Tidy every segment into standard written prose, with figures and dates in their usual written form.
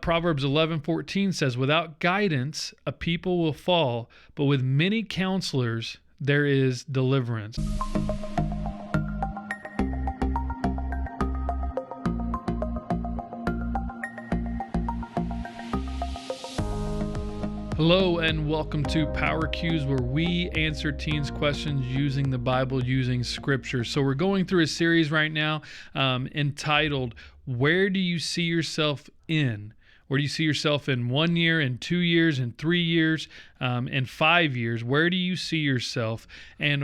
Proverbs 11:14 says, "Without guidance, a people will fall, but with many counselors, there is deliverance." Hello and welcome to Power Cues, where we answer teens' questions using the Bible, using Scripture. So we're going through a series right now entitled, "Where do you see yourself in?" Where do you see yourself in 1 year, in 2 years, in 3 years, in 5 years? Where do you see yourself? And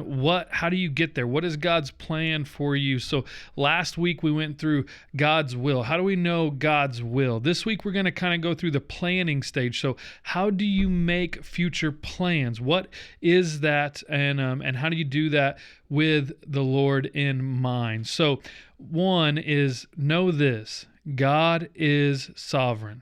how do you get there? What is God's plan for you? So last week we went through God's will. How do we know God's will? This week we're going to kind of go through the planning stage. So how do you make future plans? What is that? And how do you do that with the Lord in mind? So one is, know this: God is sovereign.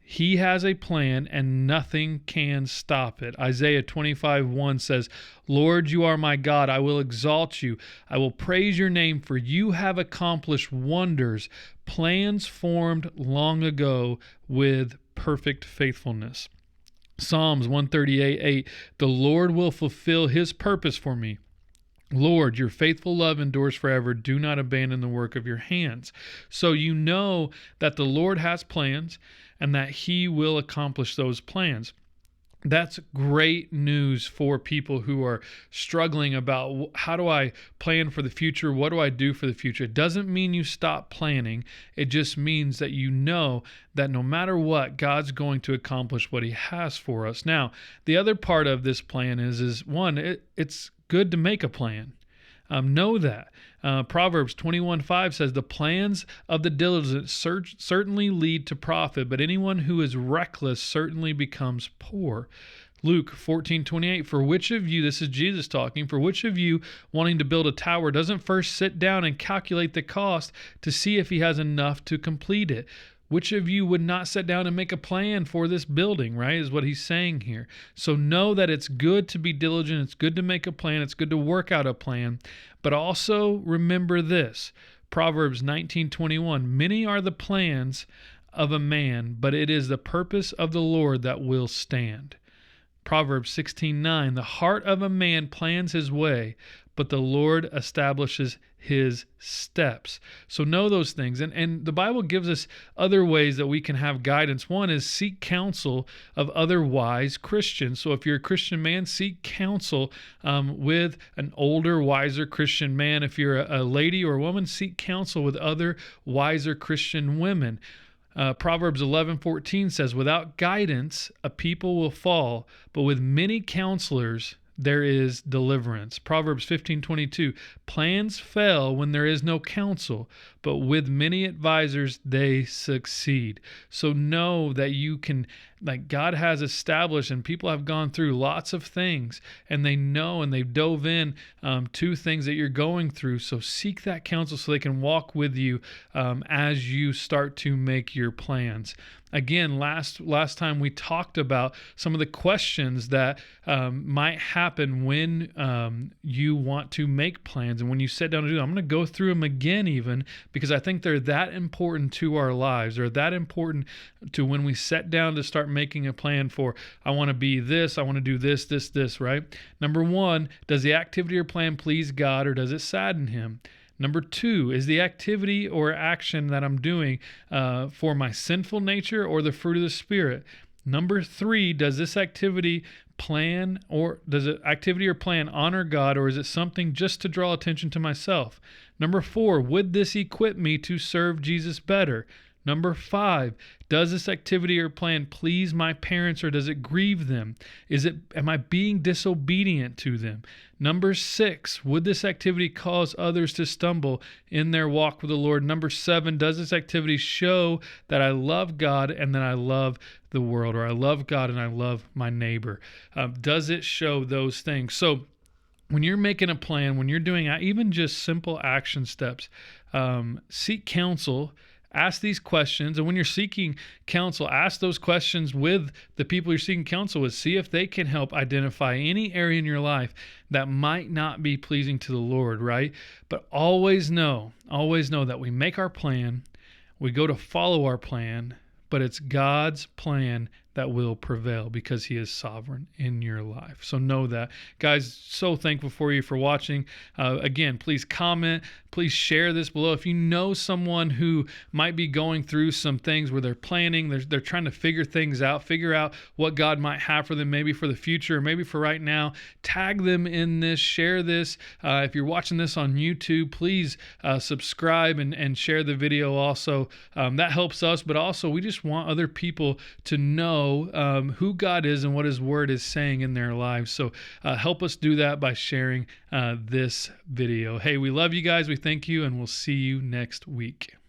He has a plan and nothing can stop it. Isaiah 25:1 says, "Lord, you are my God. I will exalt you. I will praise your name, for you have accomplished wonders, plans formed long ago with perfect faithfulness." Psalms 138:8, "The Lord will fulfill his purpose for me. Lord, your faithful love endures forever. Do not abandon the work of your hands." So you know that the Lord has plans and that he will accomplish those plans. That's great news for people who are struggling about, how do I plan for the future? What do I do for the future? It doesn't mean you stop planning. It just means that you know that no matter what, God's going to accomplish what he has for us. Now, the other part of this plan is one, it's good to make a plan. Know that. Proverbs 21:5 says, "The plans of the diligent certainly lead to profit, but anyone who is reckless certainly becomes poor." Luke 14:28, "For which of you," this is Jesus talking, "for which of you wanting to build a tower doesn't first sit down and calculate the cost to see if he has enough to complete it? Which of you would not sit down and make a plan for this building," right, is what he's saying here. So know that it's good to be diligent. It's good to make a plan. It's good to work out a plan. But also remember this, Proverbs 19:21, "Many are the plans of a man, but it is the purpose of the Lord that will stand." Proverbs 16:9, "The heart of a man plans his way, but the Lord establishes his steps." So know those things. And the Bible gives us other ways that we can have guidance. One is seek counsel of other wise Christians. So if you're a Christian man, seek counsel with an older, wiser Christian man. If you're a lady or a woman, seek counsel with other wiser Christian women. Proverbs 11:14 says, "Without guidance, a people will fall, but with many counselors, there is deliverance." Proverbs 15:22, "Plans fail when there is no counsel, but with many advisors they succeed." So know that you can, like, God has established, and people have gone through lots of things, and they know, and they've dove in to things that you're going through. So seek that counsel so they can walk with you as you start to make your plans. Again, last time we talked about some of the questions that might happen when you want to make plans and when you sit down to do them. I'm going to go through them again, even because I think they're that important to our lives. They're that important to when we sit down to start making a plan for, I want to be this, I want to do this, right? Number one, does the activity or plan please God, or does it sadden him? Number two, is the activity or action that I'm doing for my sinful nature or the fruit of the Spirit? Number three, does this activity plan or plan honor God, or is it something just to draw attention to myself? Number four, would this equip me to serve Jesus better? Number five, does this activity or plan please my parents, or does it grieve them? Am I being disobedient to them? Number six, would this activity cause others to stumble in their walk with the Lord? Number seven, does this activity show that I love God and that I love the world, or I love God and I love my neighbor? Does it show those things? So when you're making a plan, when you're doing even just simple action steps, seek counsel. Ask these questions, and when you're seeking counsel, ask those questions with the people you're seeking counsel with. See if they can help identify any area in your life that might not be pleasing to the Lord, right? But always know that we make our plan, we go to follow our plan, but it's God's plan that will prevail because he is sovereign in your life. So know that. Guys, so thankful for you for watching. Again, please comment. Please share this below. If you know someone who might be going through some things where they're planning, they're trying to figure out what God might have for them, maybe for the future, or maybe for right now, tag them in this, share this. If you're watching this on YouTube, please subscribe and share the video also. That helps us, but also we just want other people to know who God is and what his word is saying in their lives. So help us do that by sharing this video. Hey, we love you guys. We thank you, and we'll see you next week.